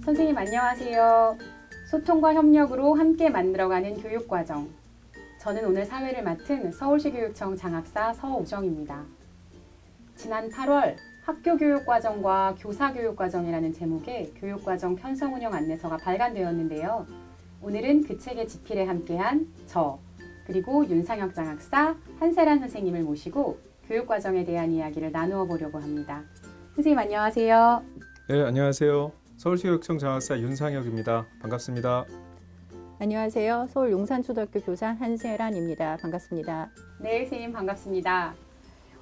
선생님 안녕하세요. 소통과 협력으로 함께 만들어가는 교육과정. 저는 오늘 사회를 맡은 서울시 교육청 장학사 서우정입니다. 지난 8월 학교교육과정과 교사교육과정이라는 제목의 교육과정 편성운영 안내서가 발간되었는데요. 오늘은 그 책의 집필에 함께한 저, 그리고 윤상혁 장학사, 한세란 선생님을 모시고 교육과정에 대한 이야기를 나누어 보려고 합니다. 선생님 안녕하세요. 네, 안녕하세요. 서울시교육청 장학사 윤상혁입니다. 반갑습니다. 안녕하세요. 서울 용산초등학교 교사 한세란입니다. 반갑습니다. 네, 선생님 반갑습니다.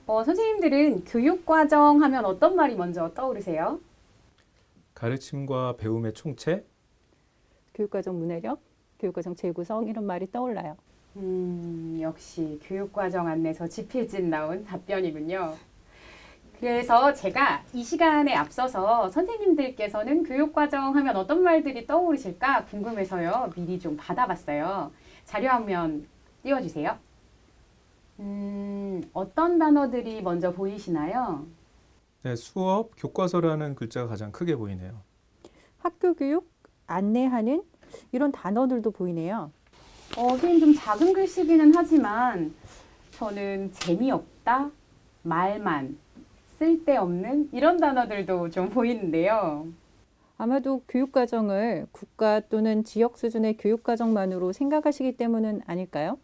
선생님들은 교육과정 하면 어떤 말이 먼저 떠오르세요? 가르침과 배움의 총체? 교육과정 문해력, 교육과정 재구성 이런 말이 떠올라요. 역시 교육과정 안내서 집필진 나온 답변이군요. 그래서 제가 이 시간에 앞서서 선생님들께서는 교육과정 하면 어떤 말들이 떠오르실까 궁금해서요. 미리 좀 받아봤어요. 자료 화면 띄워주세요. 어떤 단어들이 먼저 보이시나요? 네, 수업, 교과서라는 글자가 가장 크게 보이네요. 학교 교육, 안내하는 이런 단어들도 보이네요. 선생님 좀 작은 글씨기는 하지만 저는 재미없다, 말만, 쓸데없는 이런 단어들도 좀 보이는데요. 아마도 교육과정을 국가 또는 지역 수준의 교육과정만으로 생각하시기 때문은 아닐까요?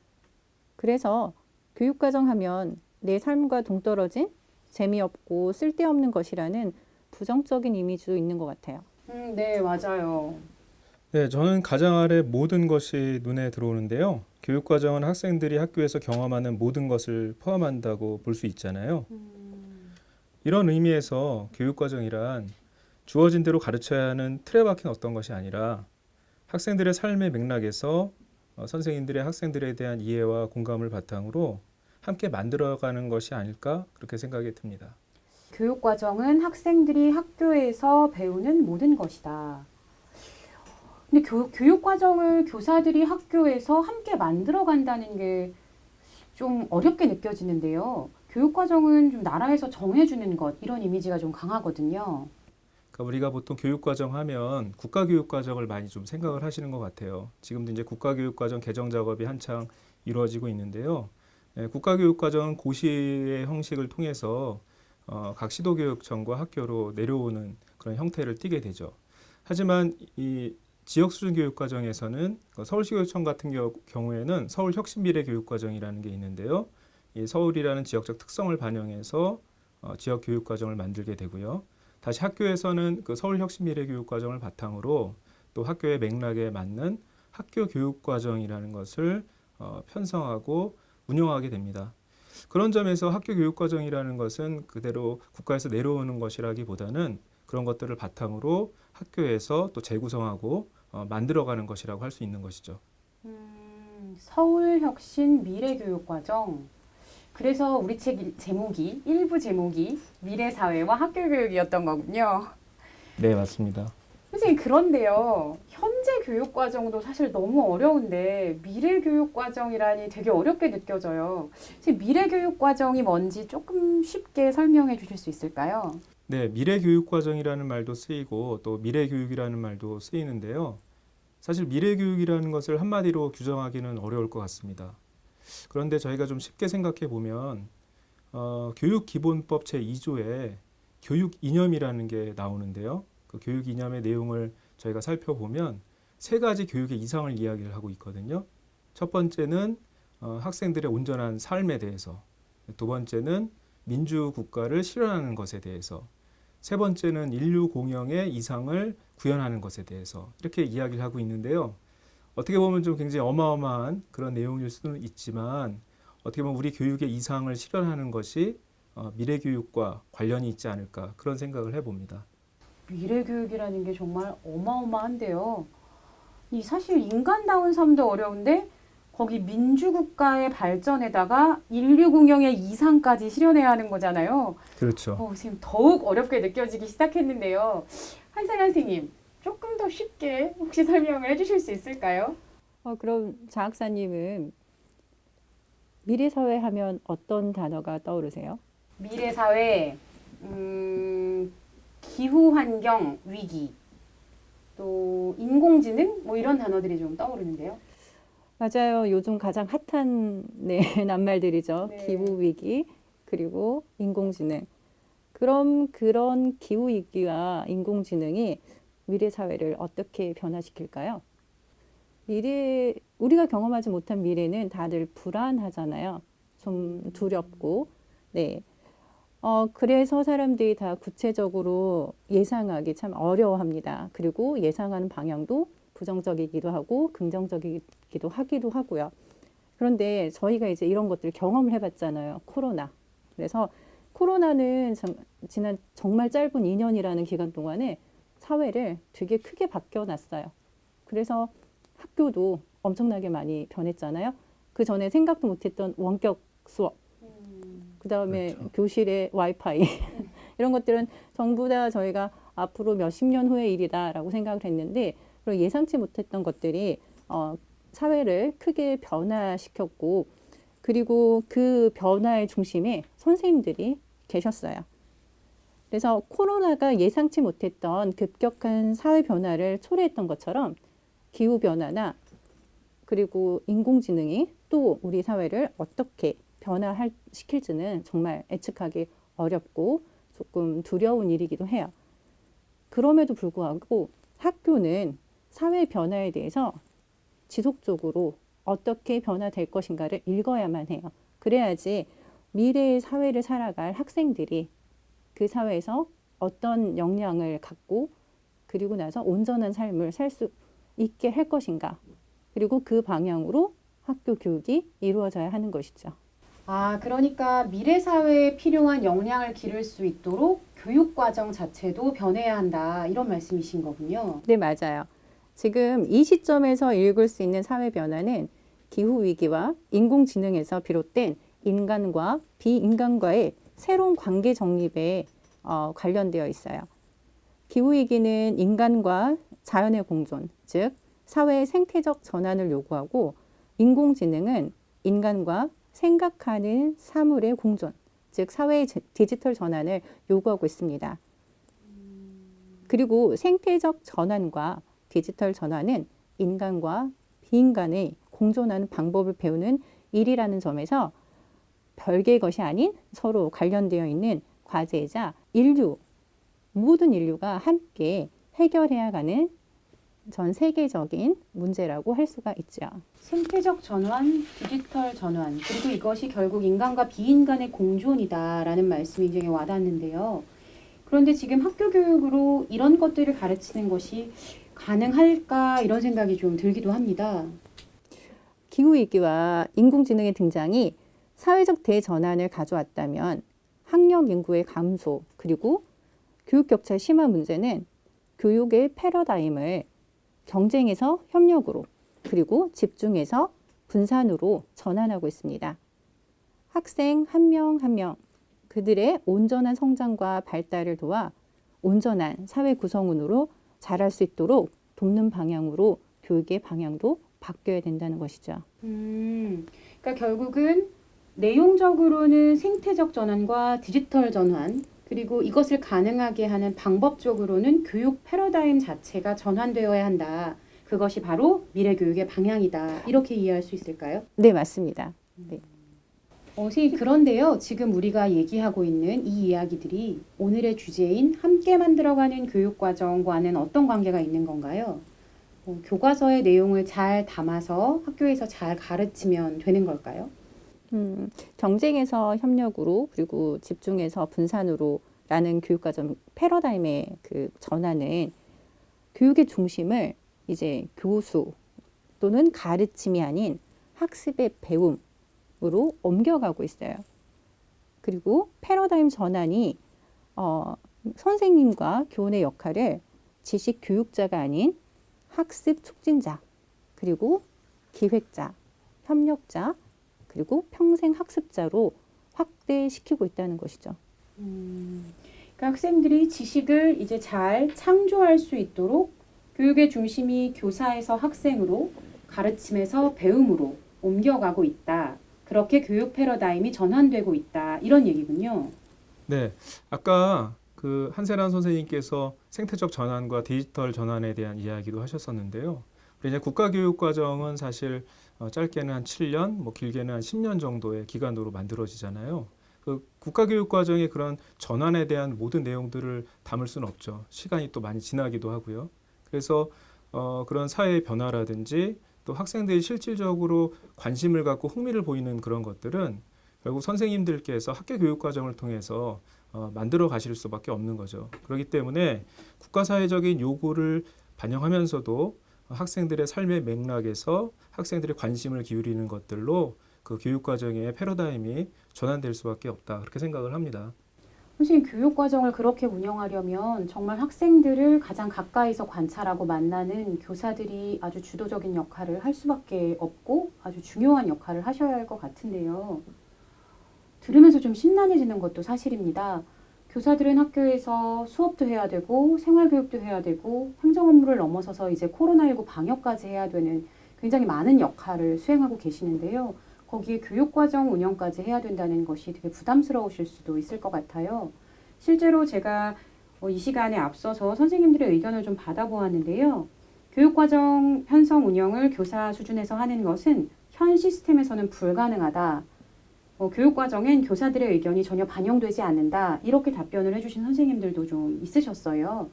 그래서 교육과정 하면 내 삶과 동떨어진 재미없고 쓸데없는 것이라는 부정적인 이미지도 있는 것 같아요. 네, 맞아요. 네, 저는 가장 아래 모든 것이 눈에 들어오는데요. 교육과정은 학생들이 학교에서 경험하는 모든 것을 포함한다고 볼 수 있잖아요. 이런 의미에서 교육과정이란 주어진 대로 가르쳐야 하는 틀에 박힌 어떤 것이 아니라 학생들의 삶의 맥락에서 선생님들의 학생들에 대한 이해와 공감을 바탕으로 함께 만들어가는 것이 아닐까 그렇게 생각이 듭니다. 교육과정은 학생들이 학교에서 배우는 모든 것이다. 근데 교육과정을 교사들이 학교에서 함께 만들어간다는 게 좀 어렵게 느껴지는데요. 교육과정은 좀 나라에서 정해주는 것, 이런 이미지가 좀 강하거든요. 그러니까 우리가 보통 교육과정 하면 국가교육과정을 많이 좀 생각을 하시는 것 같아요. 지금도 이제 국가교육과정 개정 작업이 한창 이루어지고 있는데요. 국가교육과정은 고시의 형식을 통해서 각 시도교육청과 학교로 내려오는 그런 형태를 띠게 되죠. 하지만 이 지역 수준 교육과정에서는 서울시교육청 같은 경우에는 서울혁신미래교육과정이라는 게 있는데요. 이 서울이라는 지역적 특성을 반영해서 지역 교육과정을 만들게 되고요. 다시 학교에서는 그 서울혁신미래교육과정을 바탕으로 또 학교의 맥락에 맞는 학교교육과정이라는 것을 편성하고 운영하게 됩니다. 그런 점에서 학교교육과정이라는 것은 그대로 국가에서 내려오는 것이라기보다는 그런 것들을 바탕으로 학교에서 또 재구성하고 만들어가는 것이라고 할 수 있는 것이죠. 서울혁신 미래교육과정. 그래서 우리 책 제목이, 일부 제목이 미래사회와 학교교육이었던 거군요. 네, 맞습니다. 선생님, 그런데요. 현재 교육과정도 사실 너무 어려운데 미래교육과정이라니 되게 어렵게 느껴져요. 미래교육과정이 뭔지 조금 쉽게 설명해 주실 수 있을까요? 네, 미래교육과정이라는 말도 쓰이고 또 미래교육이라는 말도 쓰이는데요. 사실 미래교육이라는 것을 한마디로 규정하기는 어려울 것 같습니다. 그런데 저희가 좀 쉽게 생각해 보면 교육기본법 제2조에 교육 이념이라는 게 나오는데요. 그 교육 이념의 내용을 저희가 살펴보면 세 가지 교육의 이상을 이야기를 하고 있거든요. 첫 번째는 학생들의 온전한 삶에 대해서, 두 번째는 민주국가를 실현하는 것에 대해서, 세 번째는 인류 공영의 이상을 구현하는 것에 대해서 이렇게 이야기를 하고 있는데요. 어떻게 보면 좀 굉장히 어마어마한 그런 내용일 수는 있지만 어떻게 보면 우리 교육의 이상을 실현하는 것이 미래교육과 관련이 있지 않을까 그런 생각을 해봅니다. 미래교육이라는 게 정말 어마어마한데요. 이 사실 인간다운 삶도 어려운데 거기 민주국가의 발전에다가 인류 공영의 이상까지 실현해야 하는 거잖아요. 그렇죠. 지금 더욱 어렵게 느껴지기 시작했는데요. 한세란 선생님, 조금 더 쉽게 혹시 설명을 해주실 수 있을까요? 그럼 장학사님은 미래사회 하면 어떤 단어가 떠오르세요? 미래사회, 기후환경 위기, 또 인공지능 뭐 이런 단어들이 좀 떠오르는데요. 맞아요. 요즘 가장 핫한 네, 낱말들이죠. 네. 기후위기, 그리고 인공지능. 그럼 그런 기후위기와 인공지능이 미래 사회를 어떻게 변화시킬까요? 우리가 경험하지 못한 미래는 다들 불안하잖아요. 좀 두렵고. 네. 그래서 사람들이 다 구체적으로 예상하기 참 어려워합니다. 그리고 예상하는 방향도 부정적이기도 하고 긍정적이기도 하기도 하고요. 그런데 저희가 이제 이런 것들을 경험을 해봤잖아요. 코로나. 그래서 코로나는 지난 정말 짧은 2년이라는 기간 동안에 사회를 되게 크게 바뀌어놨어요. 그래서 학교도 엄청나게 많이 변했잖아요. 그 전에 생각도 못했던 원격 수업, 그 다음에 그렇죠. 교실에 와이파이 이런 것들은 전부 다 저희가 앞으로 몇십 년 후의 일이다라고 생각을 했는데 그리고 예상치 못했던 것들이 사회를 크게 변화시켰고 그리고 그 변화의 중심에 선생님들이 계셨어요. 그래서 코로나가 예상치 못했던 급격한 사회 변화를 초래했던 것처럼 기후 변화나 그리고 인공지능이 또 우리 사회를 어떻게 변화시킬지는 정말 예측하기 어렵고 조금 두려운 일이기도 해요. 그럼에도 불구하고 학교는 사회 변화에 대해서 지속적으로 어떻게 변화될 것인가를 읽어야만 해요. 그래야지 미래의 사회를 살아갈 학생들이 그 사회에서 어떤 역량을 갖고 그리고 나서 온전한 삶을 살 수 있게 할 것인가. 그리고 그 방향으로 학교 교육이 이루어져야 하는 것이죠. 아, 그러니까 미래 사회에 필요한 역량을 기를 수 있도록 교육 과정 자체도 변해야 한다. 이런 말씀이신 거군요. 네, 맞아요. 지금 이 시점에서 읽을 수 있는 사회 변화는 기후위기와 인공지능에서 비롯된 인간과 비인간과의 새로운 관계 정립에 관련되어 있어요. 기후위기는 인간과 자연의 공존, 즉 사회의 생태적 전환을 요구하고 인공지능은 인간과 생각하는 사물의 공존, 즉 사회의 디지털 전환을 요구하고 있습니다. 그리고 생태적 전환과 디지털 전환은 인간과 비인간의 공존하는 방법을 배우는 일이라는 점에서 별개의 것이 아닌 서로 관련되어 있는 과제이자 모든 인류가 함께 해결해야 하는 전 세계적인 문제라고 할 수가 있죠. 생태적 전환, 디지털 전환, 그리고 이것이 결국 인간과 비인간의 공존이다라는 말씀이 굉장히 와닿는데요. 그런데 지금 학교 교육으로 이런 것들을 가르치는 것이 가능할까 이런 생각이 좀 들기도 합니다. 기후위기와 인공지능의 등장이 사회적 대전환을 가져왔다면 학력 인구의 감소 그리고 교육 격차의 심화 문제는 교육의 패러다임을 경쟁에서 협력으로 그리고 집중해서 분산으로 전환하고 있습니다. 학생 한 명 한 명 그들의 온전한 성장과 발달을 도와 온전한 사회 구성원으로 자랄 수 있도록 돕는 방향으로 교육의 방향도 바뀌어야 된다는 것이죠. 그러니까 결국은 내용적으로는 생태적 전환과 디지털 전환, 그리고 이것을 가능하게 하는 방법적으로는 교육 패러다임 자체가 전환되어야 한다. 그것이 바로 미래 교육의 방향이다. 이렇게 이해할 수 있을까요? 네, 맞습니다. 네. 선생님, 그런데요. 지금 우리가 얘기하고 있는 이 이야기들이 오늘의 주제인 함께 만들어가는 교육과정과는 어떤 관계가 있는 건가요? 교과서의 내용을 잘 담아서 학교에서 잘 가르치면 되는 걸까요? 경쟁에서 협력으로 그리고 집중해서 분산으로라는 교육과정 패러다임의 그 전환은 교육의 중심을 이제 교수 또는 가르침이 아닌 학습의 배움으로 옮겨가고 있어요. 그리고 패러다임 전환이 선생님과 교원의 역할을 지식 교육자가 아닌 학습 촉진자 그리고 기획자, 협력자 그리고 평생 학습자로 확대시키고 있다는 것이죠. 그러니까 학생들이 지식을 이제 잘 창조할 수 있도록 교육의 중심이 교사에서 학생으로, 가르침에서 배움으로 옮겨가고 있다. 그렇게 교육 패러다임이 전환되고 있다. 이런 얘기군요. 네, 아까 그 한세란 선생님께서 생태적 전환과 디지털 전환에 대한 이야기도 하셨었는데요. 이제 국가교육과정은 사실 짧게는 한 7년, 뭐 길게는 한 10년 정도의 기간으로 만들어지잖아요. 그 국가교육과정의 그런 전환에 대한 모든 내용들을 담을 수는 없죠. 시간이 또 많이 지나기도 하고요. 그래서 그런 사회의 변화라든지 또 학생들이 실질적으로 관심을 갖고 흥미를 보이는 그런 것들은 결국 선생님들께서 학교 교육과정을 통해서 만들어 가실 수밖에 없는 거죠. 그렇기 때문에 국가사회적인 요구를 반영하면서도 학생들의 삶의 맥락에서 학생들의 관심을 기울이는 것들로 그 교육과정의 패러다임이 전환될 수밖에 없다. 그렇게 생각을 합니다. 선생님, 교육과정을 그렇게 운영하려면 정말 학생들을 가장 가까이서 관찰하고 만나는 교사들이 아주 주도적인 역할을 할 수밖에 없고 아주 중요한 역할을 하셔야 할 것 같은데요. 들으면서 좀 심란해지는 것도 사실입니다. 교사들은 학교에서 수업도 해야 되고 생활교육도 해야 되고 행정 업무를 넘어서서 이제 코로나19 방역까지 해야 되는 굉장히 많은 역할을 수행하고 계시는데요. 거기에 교육과정 운영까지 해야 된다는 것이 되게 부담스러우실 수도 있을 것 같아요. 실제로 제가 이 시간에 앞서서 선생님들의 의견을 좀 받아보았는데요. 교육과정 편성 운영을 교사 수준에서 하는 것은 현 시스템에서는 불가능하다. 교육과정엔 교사들의 의견이 전혀 반영되지 않는다. 이렇게 답변을 해주신 선생님들도 좀 있으셨어요.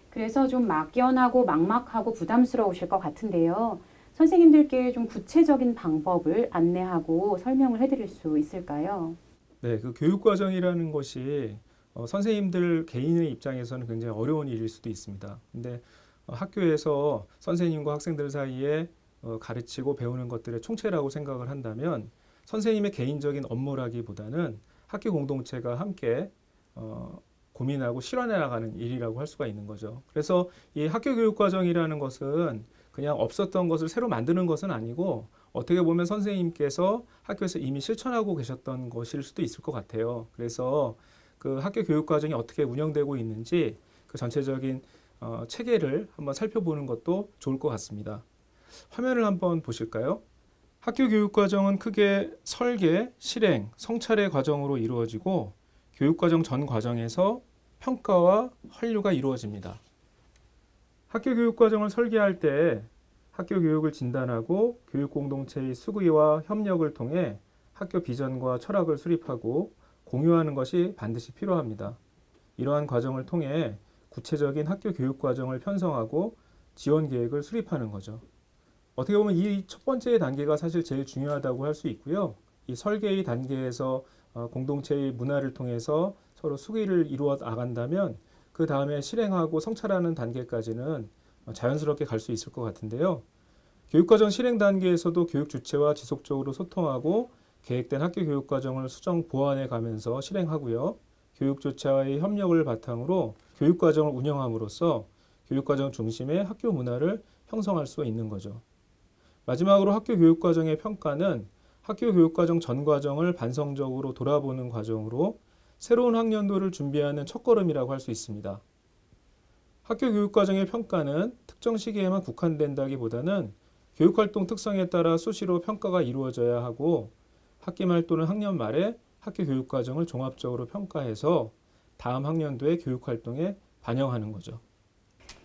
그래서 좀 막연하고 막막하고 부담스러우실 것 같은데요. 선생님들께 좀 구체적인 방법을 안내하고 설명을 해드릴 수 있을까요? 네, 그 교육과정이라는 것이 선생님들 개인의 입장에서는 굉장히 어려운 일일 수도 있습니다. 근데 학교에서 선생님과 학생들 사이에 가르치고 배우는 것들의 총체라고 생각을 한다면 선생님의 개인적인 업무라기보다는 학교 공동체가 함께 고민하고 실현해 나가는 일이라고 할 수가 있는 거죠. 그래서 이 학교 교육 과정이라는 것은 그냥 없었던 것을 새로 만드는 것은 아니고 어떻게 보면 선생님께서 학교에서 이미 실천하고 계셨던 것일 수도 있을 것 같아요. 그래서 그 학교 교육 과정이 어떻게 운영되고 있는지 그 전체적인 체계를 한번 살펴보는 것도 좋을 것 같습니다. 화면을 한번 보실까요? 학교 교육 과정은 크게 설계, 실행, 성찰의 과정으로 이루어지고 교육과정 전 과정에서 평가와 환류가 이루어집니다. 학교 교육 과정을 설계할 때 학교 교육을 진단하고 교육 공동체의 수기와 협력을 통해 학교 비전과 철학을 수립하고 공유하는 것이 반드시 필요합니다. 이러한 과정을 통해 구체적인 학교 교육 과정을 편성하고 지원 계획을 수립하는 거죠. 어떻게 보면 이 첫 번째 단계가 사실 제일 중요하다고 할 수 있고요. 이 설계의 단계에서 공동체의 문화를 통해서 서로 수기를 이루어 나간다면 그 다음에 실행하고 성찰하는 단계까지는 자연스럽게 갈 수 있을 것 같은데요. 교육과정 실행 단계에서도 교육 주체와 지속적으로 소통하고 계획된 학교 교육과정을 수정 보완해 가면서 실행하고요. 교육 주체와의 협력을 바탕으로 교육과정을 운영함으로써 교육과정 중심의 학교 문화를 형성할 수 있는 거죠. 마지막으로 학교 교육과정의 평가는 학교 교육과정 전 과정을 반성적으로 돌아보는 과정으로 새로운 학년도를 준비하는 첫걸음이라고 할 수 있습니다. 학교 교육과정의 평가는 특정 시기에만 국한된다기보다는 교육활동 특성에 따라 수시로 평가가 이루어져야 하고 학기 말 또는 학년 말에 학교 교육과정을 종합적으로 평가해서 다음 학년도의 교육활동에 반영하는 거죠.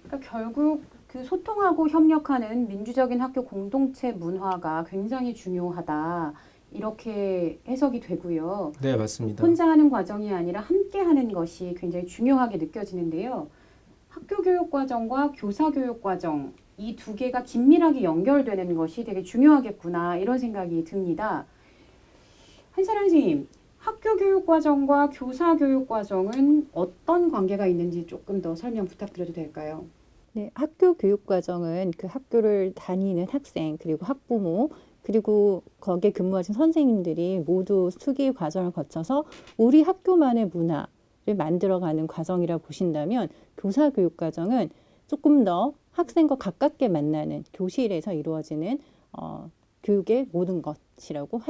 그러니까 결국 그 소통하고 협력하는 민주적인 학교 공동체 문화가 굉장히 중요하다. 이렇게 해석이 되고요. 네, 맞습니다. 혼자 하는 과정이 아니라 함께 하는 것이 굉장히 중요하게 느껴지는데요. 학교 교육 과정과 교사 교육 과정, 이 두 개가 긴밀하게 연결되는 것이 되게 중요하겠구나, 이런 생각이 듭니다. 한사랑 선생님, 학교 교육 과정과 교사 교육 과정은 어떤 관계가 있는지 조금 더 설명 부탁드려도 될까요? 네, 학교 교육 과정은 그 학교를 다니는 학생, 그리고 학부모, 그리고 거기에 근무하신 선생님들이 모두 수기 과정을 거쳐서 우리 학교만의 문화를 만들어가는 과정이라 보신다면 교사 교육 과정은 조금 더 학생과 가깝게 만나는 교실에서 이루어지는 교육의 모든 것이라고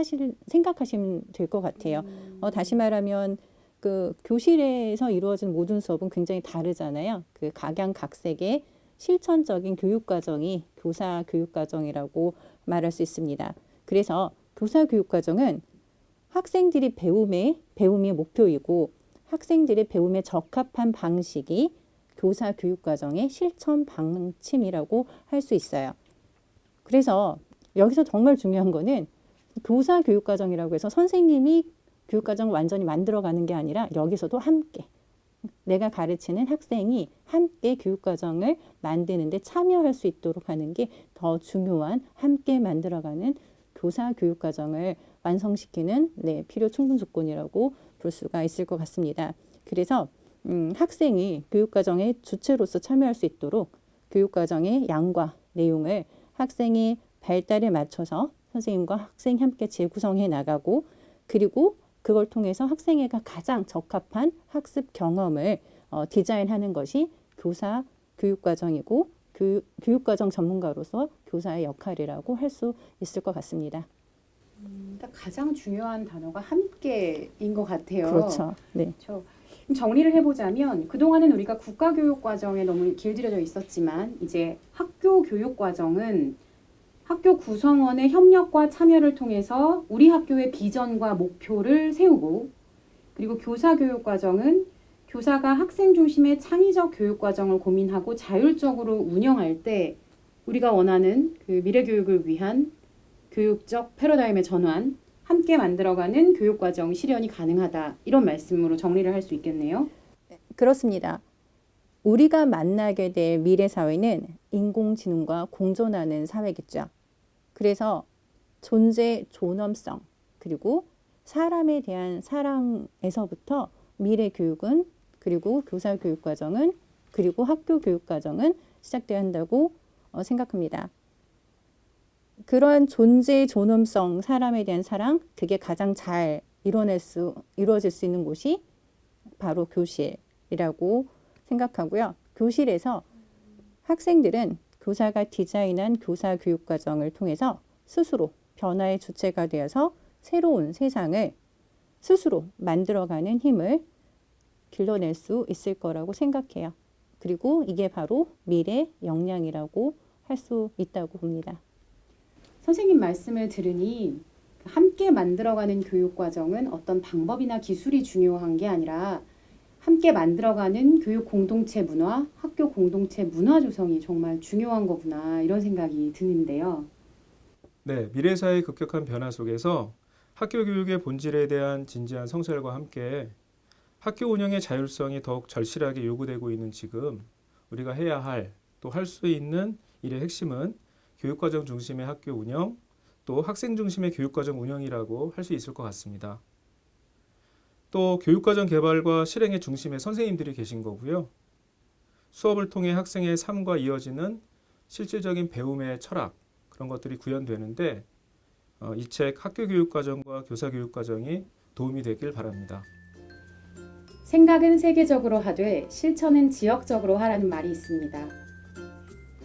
생각하시면 될 것 같아요. 다시 말하면 그 교실에서 이루어지는 모든 수업은 굉장히 다르잖아요. 그 각양각색의 실천적인 교육 과정이 교사 교육 과정이라고 말할 수 있습니다. 그래서 교사 교육 과정은 학생들이 배움이 목표이고 학생들의 배움에 적합한 방식이 교사 교육과정의 실천 방침이라고 할 수 있어요. 그래서 여기서 정말 중요한 거는 교사 교육과정이라고 해서 선생님이 교육과정을 완전히 만들어가는 게 아니라 여기서도 함께 내가 가르치는 학생이 함께 교육과정을 만드는데 참여할 수 있도록 하는 게 더 중요한 함께 만들어가는 교사 교육과정을 완성시키는 필요 충분 조건이라고 볼 수가 있을 것 같습니다. 그래서 학생이 교육과정의 주체로서 참여할 수 있도록 교육과정의 양과 내용을 학생의 발달에 맞춰서 선생님과 학생이 함께 재구성해 나가고 그리고 그걸 통해서 학생회가 가장 적합한 학습 경험을 디자인하는 것이 교사 교육과정이고 교육과정 전문가로서 교사의 역할이라고 할 수 있을 것 같습니다. 가장 중요한 단어가 함께인 것 같아요. 그렇죠. 네. 그렇죠. 그럼 정리를 해보자면 그동안은 우리가 국가교육과정에 너무 길들여져 있었지만 이제 학교교육과정은 학교 구성원의 협력과 참여를 통해서 우리 학교의 비전과 목표를 세우고 그리고 교사교육과정은 교사가 학생 중심의 창의적 교육과정을 고민하고 자율적으로 운영할 때 우리가 원하는 그 미래교육을 위한 교육적 패러다임의 전환, 함께 만들어가는 교육과정 실현이 가능하다. 이런 말씀으로 정리를 할 수 있겠네요. 그렇습니다. 우리가 만나게 될 미래 사회는 인공지능과 공존하는 사회겠죠. 그래서 존재 존엄성 그리고 사람에 대한 사랑에서부터 미래 교육은 그리고 교사 교육 과정은 그리고 학교 교육 과정은 시작돼야 한다고 생각합니다. 그러한 존재 존엄성, 사람에 대한 사랑, 그게 가장 잘 이루어질 수 있는 곳이 바로 교실이라고 생각하고요. 교실에서 학생들은 교사가 디자인한 교사 교육 과정을 통해서 스스로 변화의 주체가 되어서 새로운 세상을 스스로 만들어가는 힘을 길러낼 수 있을 거라고 생각해요. 그리고 이게 바로 미래 역량이라고 할 수 있다고 봅니다. 선생님 말씀을 들으니 함께 만들어가는 교육과정은 어떤 방법이나 기술이 중요한 게 아니라 함께 만들어가는 교육 공동체 문화, 학교 공동체 문화 조성이 정말 중요한 거구나 이런 생각이 드는데요. 네, 미래사회의 급격한 변화 속에서 학교 교육의 본질에 대한 진지한 성찰과 함께 학교 운영의 자율성이 더욱 절실하게 요구되고 있는 지금 우리가 해야 할, 또 할 수 있는 일의 핵심은 교육과정 중심의 학교 운영, 또 학생 중심의 교육과정 운영이라고 할 수 있을 것 같습니다. 또 교육과정 개발과 실행의 중심에 선생님들이 계신 거고요. 수업을 통해 학생의 삶과 이어지는 실질적인 배움의 철학, 그런 것들이 구현되는데 이 책 학교교육과정과 교사교육과정이 도움이 되길 바랍니다. 생각은 세계적으로 하되 실천은 지역적으로 하라는 말이 있습니다.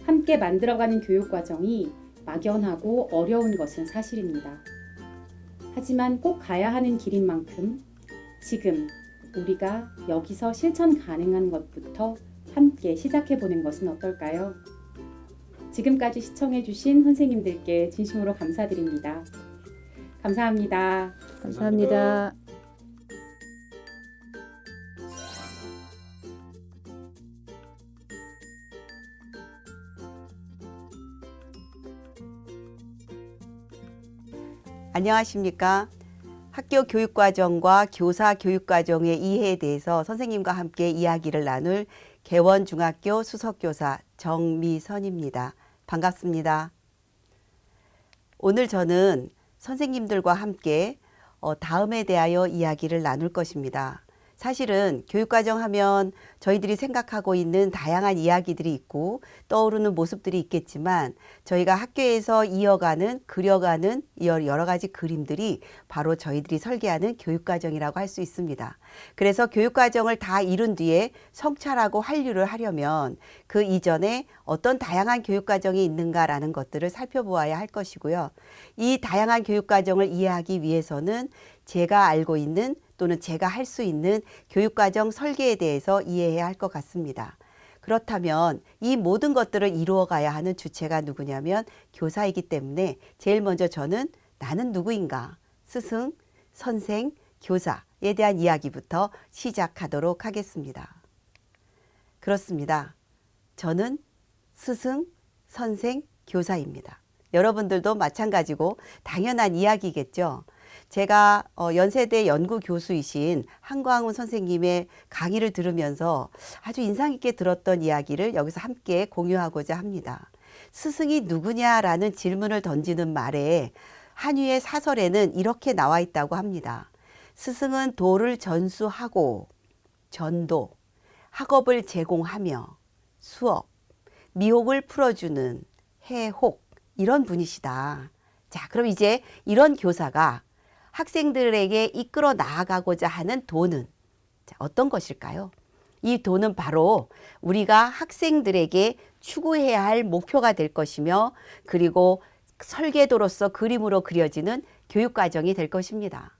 함께 만들어가는 교육과정이 막연하고 어려운 것은 사실입니다. 하지만 꼭 가야 하는 길인 만큼 지금 우리가 여기서 실천 가능한 것부터 함께 시작해보는 것은 어떨까요? 지금까지 시청해주신 선생님들께 진심으로 감사드립니다. 감사합니다. 감사합니다. 안녕하십니까. 학교 교육과정과 교사 교육과정의 이해에 대해서 선생님과 함께 이야기를 나눌 개원중학교 수석교사 정미선입니다. 반갑습니다. 오늘 저는 선생님들과 함께 다음에 대하여 이야기를 나눌 것입니다. 사실은 교육과정 하면 저희들이 생각하고 있는 다양한 이야기들이 있고 떠오르는 모습들이 있겠지만 저희가 학교에서 이어가는, 그려가는 여러 가지 그림들이 바로 저희들이 설계하는 교육과정이라고 할 수 있습니다. 그래서 교육과정을 다 이룬 뒤에 성찰하고 한류를 하려면 그 이전에 어떤 다양한 교육과정이 있는가라는 것들을 살펴보아야 할 것이고요. 이 다양한 교육과정을 이해하기 위해서는 제가 알고 있는 또는 제가 할 수 있는 교육과정 설계에 대해서 이해해야 할 것 같습니다. 그렇다면 이 모든 것들을 이루어가야 하는 주체가 누구냐면 교사이기 때문에 제일 먼저 저는 나는 누구인가? 스승, 선생, 교사에 대한 이야기부터 시작하도록 하겠습니다. 그렇습니다. 저는 스승, 선생, 교사입니다. 여러분들도 마찬가지고 당연한 이야기겠죠. 제가 연세대 연구 교수이신 한광훈 선생님의 강의를 들으면서 아주 인상 깊게 들었던 이야기를 여기서 함께 공유하고자 합니다. 스승이 누구냐라는 질문을 던지는 말에 한유의 사설에는 이렇게 나와 있다고 합니다. 스승은 도를 전수하고 전도, 학업을 제공하며 수업, 미혹을 풀어주는 해혹, 이런 분이시다. 자, 그럼 이제 이런 교사가 학생들에게 이끌어 나아가고자 하는 도는 어떤 것일까요? 이 도는 바로 우리가 학생들에게 추구해야 할 목표가 될 것이며, 그리고 설계도로서 그림으로 그려지는 교육과정이 될 것입니다.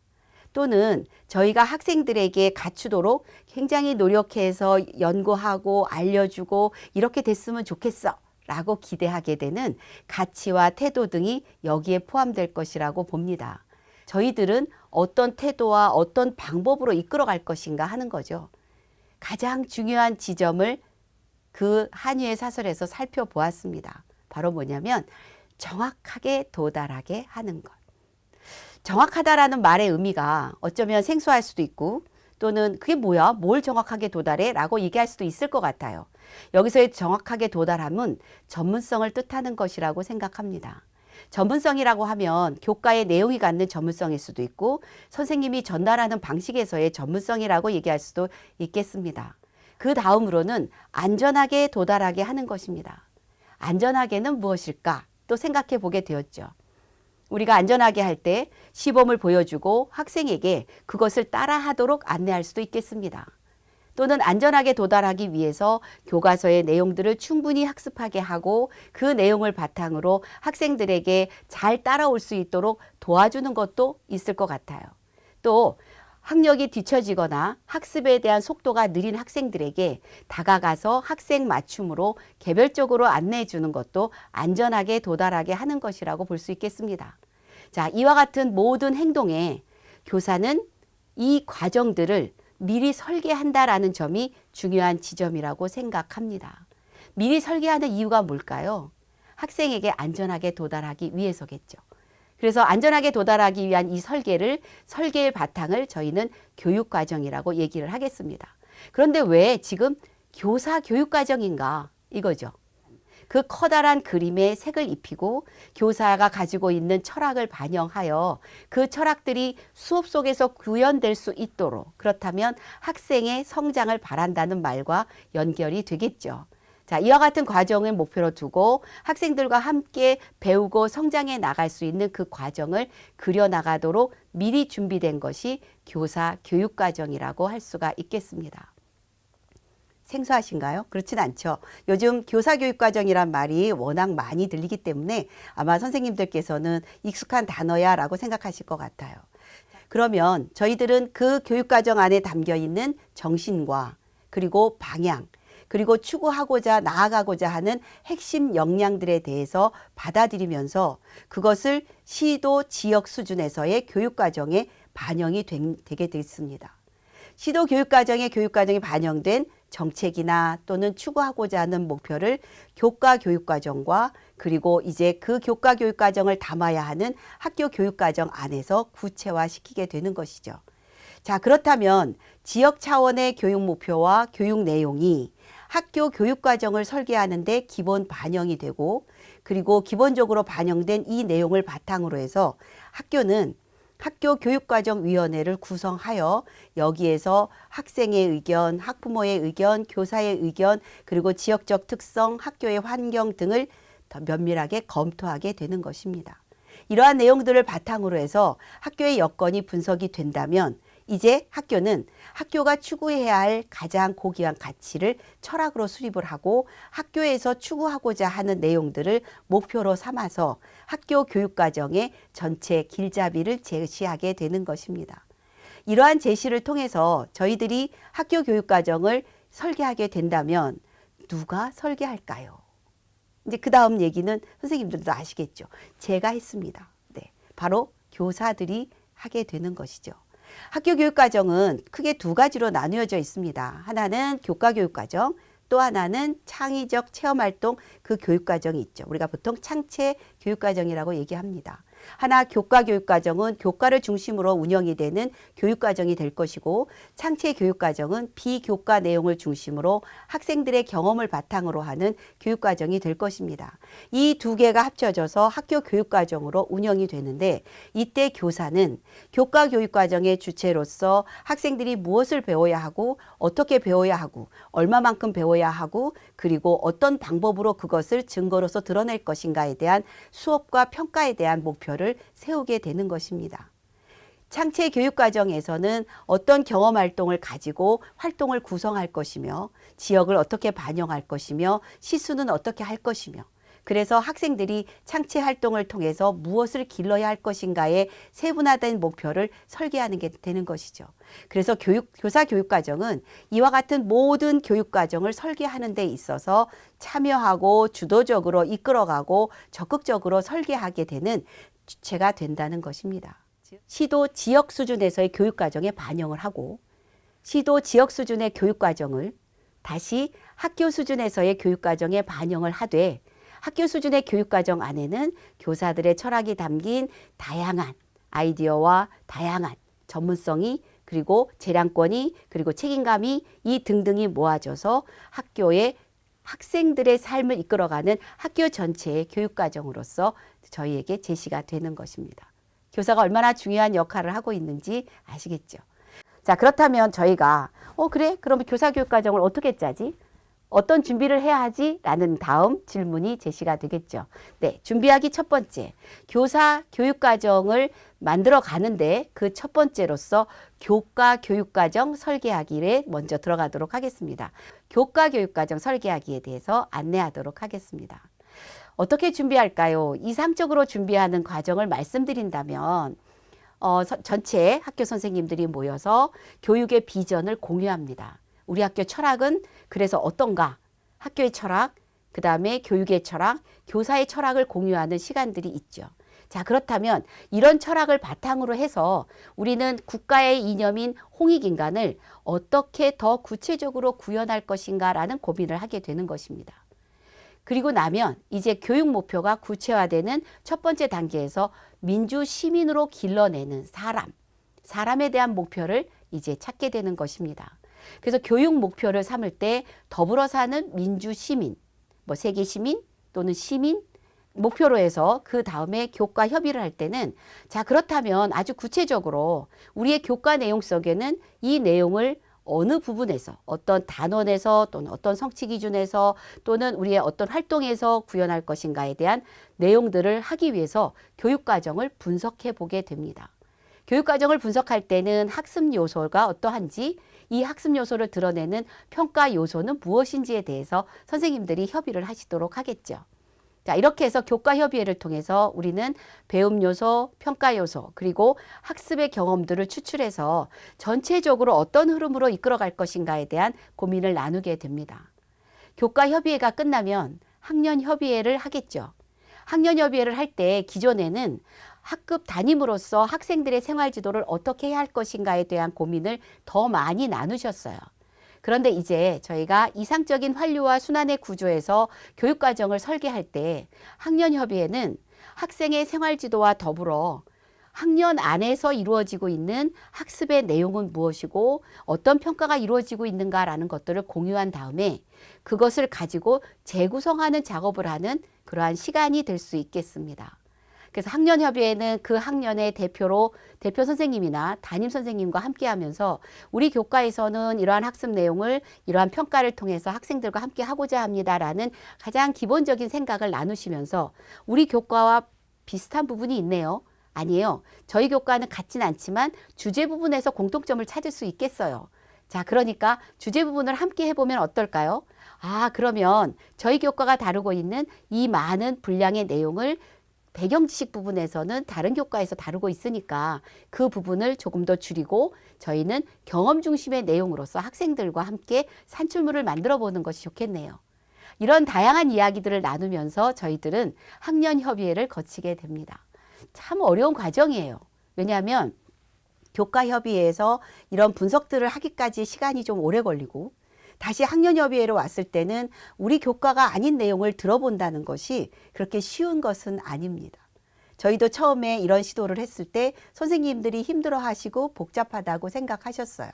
또는 저희가 학생들에게 갖추도록 굉장히 노력해서 연구하고 알려주고 이렇게 됐으면 좋겠어 라고 기대하게 되는 가치와 태도 등이 여기에 포함될 것이라고 봅니다. 저희들은 어떤 태도와 어떤 방법으로 이끌어갈 것인가 하는 거죠. 가장 중요한 지점을 그 한유의 사설에서 살펴보았습니다. 바로 뭐냐면 정확하게 도달하게 하는 것. 정확하다라는 말의 의미가 어쩌면 생소할 수도 있고, 또는 그게 뭐야? 뭘 정확하게 도달해? 라고 얘기할 수도 있을 것 같아요. 여기서의 정확하게 도달함은 전문성을 뜻하는 것이라고 생각합니다. 전문성이라고 하면 교과의 내용이 갖는 전문성일 수도 있고, 선생님이 전달하는 방식에서의 전문성이라고 얘기할 수도 있겠습니다. 그 다음으로는 안전하게 도달하게 하는 것입니다. 안전하게는 무엇일까? 또 생각해 보게 되었죠. 우리가 안전하게 할 때 시범을 보여주고 학생에게 그것을 따라하도록 안내할 수도 있겠습니다. 또는 안전하게 도달하기 위해서 교과서의 내용들을 충분히 학습하게 하고 그 내용을 바탕으로 학생들에게 잘 따라올 수 있도록 도와주는 것도 있을 것 같아요. 또 학력이 뒤처지거나 학습에 대한 속도가 느린 학생들에게 다가가서 학생 맞춤으로 개별적으로 안내해 주는 것도 안전하게 도달하게 하는 것이라고 볼 수 있겠습니다. 자, 이와 같은 모든 행동에 교사는 이 과정들을 미리 설계한다라는 점이 중요한 지점이라고 생각합니다. 미리 설계하는 이유가 뭘까요? 학생에게 안전하게 도달하기 위해서겠죠. 그래서 안전하게 도달하기 위한 이 설계의 바탕을 저희는 교육과정이라고 얘기를 하겠습니다. 그런데 왜 지금 교사 교육과정인가? 이거죠. 그 커다란 그림에 색을 입히고 교사가 가지고 있는 철학을 반영하여 그 철학들이 수업 속에서 구현될 수 있도록, 그렇다면 학생의 성장을 바란다는 말과 연결이 되겠죠. 자, 이와 같은 과정을 목표로 두고 학생들과 함께 배우고 성장해 나갈 수 있는 그 과정을 그려나가도록 미리 준비된 것이 교사 교육과정이라고 할 수가 있겠습니다. 생소하신가요? 그렇진 않죠. 요즘 교사교육과정이란 말이 워낙 많이 들리기 때문에 아마 선생님들께서는 익숙한 단어야 라고 생각하실 것 같아요. 그러면 저희들은 그 교육과정 안에 담겨 있는 정신과 그리고 방향, 그리고 추구하고자 나아가고자 하는 핵심 역량들에 대해서 받아들이면서 그것을 시도 지역 수준에서의 교육과정에 반영이 되게 됐습니다. 시도 교육과정에 교육과정이 반영된 정책이나 또는 추구하고자 하는 목표를 교과 교육과정과 그리고 이제 그 교과 교육과정을 담아야 하는 학교 교육과정 안에서 구체화시키게 되는 것이죠. 자, 그렇다면 지역 차원의 교육 목표와 교육 내용이 학교 교육과정을 설계하는 데 기본 반영이 되고, 그리고 기본적으로 반영된 이 내용을 바탕으로 해서 학교는 학교교육과정위원회를 구성하여 여기에서 학생의 의견, 학부모의 의견, 교사의 의견, 그리고 지역적 특성, 학교의 환경 등을 더 면밀하게 검토하게 되는 것입니다. 이러한 내용들을 바탕으로 해서 학교의 여건이 분석이 된다면 이제 학교는 학교가 추구해야 할 가장 고귀한 가치를 철학으로 수립을 하고 학교에서 추구하고자 하는 내용들을 목표로 삼아서 학교 교육과정의 전체 길잡이를 제시하게 되는 것입니다. 이러한 제시를 통해서 저희들이 학교 교육과정을 설계하게 된다면 누가 설계할까요? 이제 그 다음 얘기는 선생님들도 아시겠죠. 제가 했습니다. 네, 바로 교사들이 하게 되는 것이죠. 학교 교육과정은 크게 두 가지로 나누어져 있습니다. 하나는 교과교육과정, 또 하나는 창의적 체험활동 그 교육과정이 있죠. 우리가 보통 창체 교육과정이라고 얘기합니다. 하나 교과교육과정은 교과를 중심으로 운영이 되는 교육과정이 될 것이고, 창체 교육과정은 비교과 내용을 중심으로 학생들의 경험을 바탕으로 하는 교육과정이 될 것입니다. 이 두 개가 합쳐져서 학교 교육과정으로 운영이 되는데, 이때 교사는 교과교육과정의 주체로서 학생들이 무엇을 배워야 하고 어떻게 배워야 하고 얼마만큼 배워야 하고 그리고 어떤 방법으로 그것을 증거로서 드러낼 것인가에 대한 수업과 평가에 대한 목표를 세우게 되는 것입니다. 창체 교육과정에서는 어떤 경험 활동을 가지고 활동을 구성할 것이며, 지역을 어떻게 반영할 것이며, 시수는 어떻게 할 것이며, 그래서 학생들이 창체 활동을 통해서 무엇을 길러야 할 것인가에 세분화된 목표를 설계하는 게 되는 것이죠. 그래서 교사 교육과정은 이와 같은 모든 교육과정을 설계하는 데 있어서 참여하고 주도적으로 이끌어가고 적극적으로 설계하게 되는 주체가 된다는 것입니다. 시도 지역 수준에서의 교육과정에 반영을 하고, 시도 지역 수준의 교육과정을 다시 학교 수준에서의 교육과정에 반영을 하되, 학교 수준의 교육과정 안에는 교사들의 철학이 담긴 다양한 아이디어와 다양한 전문성이, 그리고 재량권이, 그리고 책임감이 이 등등이 모아져서 학교의 학생들의 삶을 이끌어가는 학교 전체의 교육과정으로서 저희에게 제시가 되는 것입니다. 교사가 얼마나 중요한 역할을 하고 있는지 아시겠죠? 자, 그렇다면 저희가 그래? 그러면 교사 교육과정을 어떻게 짜지? 어떤 준비를 해야 하지? 라는 다음 질문이 제시가 되겠죠. 네, 준비하기 첫 번째, 교사 교육과정을 만들어 가는데 그 첫 번째로서 교과 교육과정 설계하기에 먼저 들어가도록 하겠습니다. 교과 교육과정 설계하기에 대해서 안내하도록 하겠습니다. 어떻게 준비할까요? 이상적으로 준비하는 과정을 말씀드린다면 전체 학교 선생님들이 모여서 교육의 비전을 공유합니다. 우리 학교 철학은 그래서 어떤가? 학교의 철학, 그 다음에 교육의 철학, 교사의 철학을 공유하는 시간들이 있죠. 자, 그렇다면 이런 철학을 바탕으로 해서 우리는 국가의 이념인 홍익인간을 어떻게 더 구체적으로 구현할 것인가라는 고민을 하게 되는 것입니다. 그리고 나면 이제 교육 목표가 구체화되는 첫 번째 단계에서 민주 시민으로 길러내는 사람에 대한 목표를 이제 찾게 되는 것입니다. 그래서 교육 목표를 삼을 때 더불어 사는 민주 시민, 세계 시민 또는 시민 목표로 해서 그 다음에 교과 협의를 할 때는, 자, 그렇다면 아주 구체적으로 우리의 교과 내용 속에는 이 내용을 어느 부분에서, 어떤 단원에서 또는 어떤 성취 기준에서 또는 우리의 어떤 활동에서 구현할 것인가에 대한 내용들을 하기 위해서 교육과정을 분석해 보게 됩니다. 교육과정을 분석할 때는 학습 요소가 어떠한지, 이 학습 요소를 드러내는 평가 요소는 무엇인지에 대해서 선생님들이 협의를 하시도록 하겠죠. 자, 이렇게 해서 교과 협의회를 통해서 우리는 배움 요소, 평가 요소, 그리고 학습의 경험들을 추출해서 전체적으로 어떤 흐름으로 이끌어갈 것인가에 대한 고민을 나누게 됩니다. 교과 협의회가 끝나면 학년 협의회를 하겠죠. 학년 협의회를 할 때 기존에는 학급 담임으로서 학생들의 생활 지도를 어떻게 해야 할 것인가에 대한 고민을 더 많이 나누셨어요. 그런데 이제 저희가 이상적인 환류와 순환의 구조에서 교육과정을 설계할 때 학년협의회는 학생의 생활지도와 더불어 학년 안에서 이루어지고 있는 학습의 내용은 무엇이고 어떤 평가가 이루어지고 있는가라는 것들을 공유한 다음에 그것을 가지고 재구성하는 작업을 하는 그러한 시간이 될 수 있겠습니다. 그래서 학년협의회는 그 학년의 대표 선생님이나 담임 선생님과 함께 하면서 우리 교과에서는 이러한 학습 내용을 이러한 평가를 통해서 학생들과 함께 하고자 합니다라는 가장 기본적인 생각을 나누시면서 우리 교과와 비슷한 부분이 있네요. 아니에요. 저희 교과는 같진 않지만 주제 부분에서 공통점을 찾을 수 있겠어요. 자, 그러니까 주제 부분을 함께 해보면 어떨까요? 그러면 저희 교과가 다루고 있는 이 많은 분량의 내용을 배경 지식 부분에서는 다른 교과에서 다루고 있으니까 그 부분을 조금 더 줄이고 저희는 경험 중심의 내용으로서 학생들과 함께 산출물을 만들어 보는 것이 좋겠네요. 이런 다양한 이야기들을 나누면서 저희들은 학년협의회를 거치게 됩니다. 참 어려운 과정이에요. 왜냐하면 교과협의회에서 이런 분석들을 하기까지 시간이 좀 오래 걸리고 다시 학년협의회로 왔을 때는 우리 교과가 아닌 내용을 들어본다는 것이 그렇게 쉬운 것은 아닙니다. 저희도 처음에 이런 시도를 했을 때 선생님들이 힘들어하시고 복잡하다고 생각하셨어요.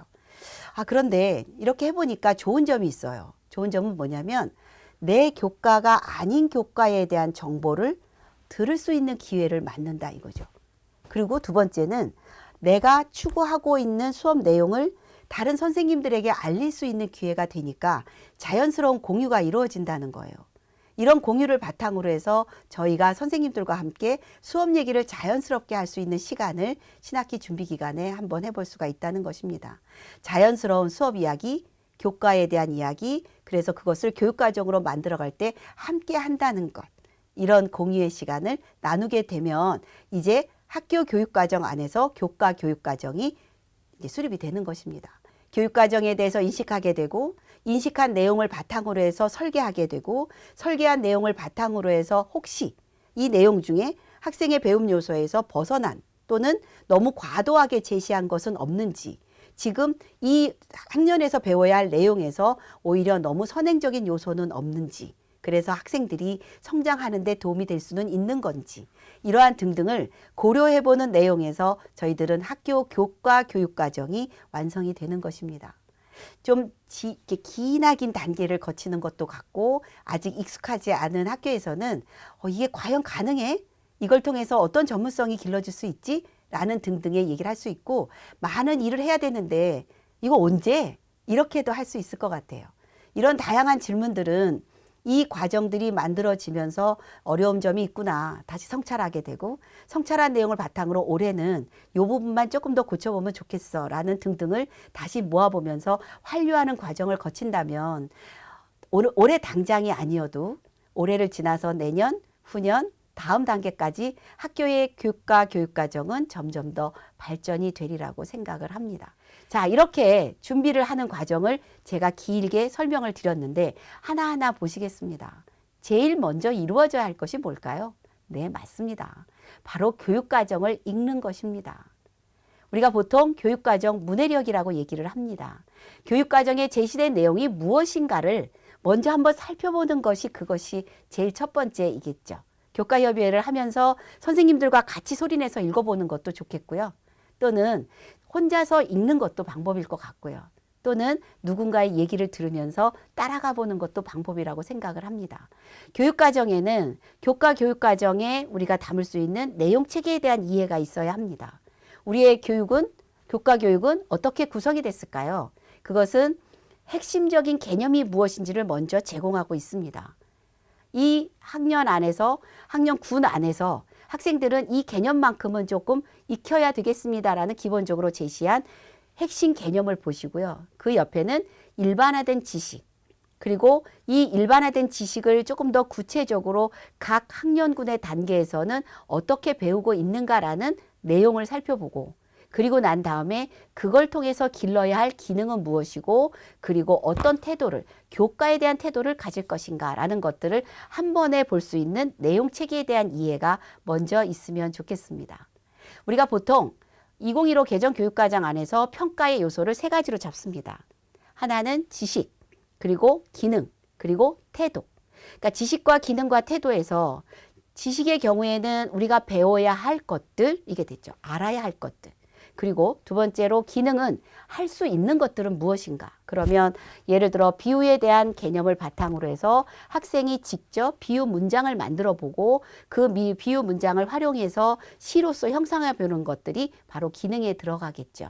그런데 이렇게 해보니까 좋은 점이 있어요. 좋은 점은 뭐냐면 내 교과가 아닌 교과에 대한 정보를 들을 수 있는 기회를 만든다 이거죠. 그리고 두 번째는 내가 추구하고 있는 수업 내용을 다른 선생님들에게 알릴 수 있는 기회가 되니까 자연스러운 공유가 이루어진다는 거예요. 이런 공유를 바탕으로 해서 저희가 선생님들과 함께 수업 얘기를 자연스럽게 할 수 있는 시간을 신학기 준비 기간에 한번 해볼 수가 있다는 것입니다. 자연스러운 수업 이야기, 교과에 대한 이야기, 그래서 그것을 교육과정으로 만들어갈 때 함께 한다는 것, 이런 공유의 시간을 나누게 되면 이제 학교 교육과정 안에서 교과 교육과정이 이제 수립이 되는 것입니다. 교육과정에 대해서 인식하게 되고 인식한 내용을 바탕으로 해서 설계하게 되고 설계한 내용을 바탕으로 해서 혹시 이 내용 중에 학생의 배움 요소에서 벗어난 또는 너무 과도하게 제시한 것은 없는지 지금 이 학년에서 배워야 할 내용에서 오히려 너무 선행적인 요소는 없는지 그래서 학생들이 성장하는 데 도움이 될 수는 있는 건지 이러한 등등을 고려해보는 내용에서 저희들은 학교 교과 교육과정이 완성이 되는 것입니다. 좀 기나긴 단계를 거치는 것도 같고 아직 익숙하지 않은 학교에서는 이게 과연 가능해? 이걸 통해서 어떤 전문성이 길러질 수 있지? 라는 등등의 얘기를 할 수 있고 많은 일을 해야 되는데 이거 언제? 이렇게도 할 수 있을 것 같아요. 이런 다양한 질문들은 이 과정들이 만들어지면서 어려운 점이 있구나. 다시 성찰하게 되고 성찰한 내용을 바탕으로 올해는 이 부분만 조금 더 고쳐보면 좋겠어 라는 등등을 다시 모아보면서 환류하는 과정을 거친다면 올해 당장이 아니어도 올해를 지나서 내년, 후년, 다음 단계까지 학교의 교과 교육과정은 점점 더 발전이 되리라고 생각을 합니다. 자, 이렇게 준비를 하는 과정을 제가 길게 설명을 드렸는데 하나하나 보시겠습니다. 제일 먼저 이루어져야 할 것이 뭘까요? 네, 맞습니다. 바로 교육과정을 읽는 것입니다. 우리가 보통 교육과정 문해력이라고 얘기를 합니다. 교육과정에 제시된 내용이 무엇인가를 먼저 한번 살펴보는 것이 그것이 제일 첫 번째이겠죠. 교과협의회를 하면서 선생님들과 같이 소리내서 읽어보는 것도 좋겠고요. 또는 혼자서 읽는 것도 방법일 것 같고요. 또는 누군가의 얘기를 들으면서 따라가 보는 것도 방법이라고 생각을 합니다. 교육과정에는 교과 교육과정에 우리가 담을 수 있는 내용체계에 대한 이해가 있어야 합니다. 우리의 교육은, 교과 교육은 어떻게 구성이 됐을까요? 그것은 핵심적인 개념이 무엇인지를 먼저 제공하고 있습니다. 이 학년 안에서, 학년 9 안에서 학생들은 이 개념만큼은 조금 익혀야 되겠습니다라는 기본적으로 제시한 핵심 개념을 보시고요. 그 옆에는 일반화된 지식, 그리고 이 일반화된 지식을 조금 더 구체적으로 각 학년군의 단계에서는 어떻게 배우고 있는가라는 내용을 살펴보고 그리고 난 다음에 그걸 통해서 길러야 할 기능은 무엇이고 그리고 어떤 태도를 교과에 대한 태도를 가질 것인가라는 것들을 한 번에 볼 수 있는 내용 체계에 대한 이해가 먼저 있으면 좋겠습니다. 우리가 보통 2015 개정 교육과정 안에서 평가의 요소를 세 가지로 잡습니다. 하나는 지식, 그리고 기능, 그리고 태도. 그러니까 지식과 기능과 태도에서 지식의 경우에는 우리가 배워야 할 것들, 이게 됐죠. 알아야 할 것들. 그리고 두 번째로 기능은 할 수 있는 것들은 무엇인가. 그러면 예를 들어 비유에 대한 개념을 바탕으로 해서 학생이 직접 비유 문장을 만들어 보고 그 비유 문장을 활용해서 시로서 형상해 보는 것들이 바로 기능에 들어가겠죠.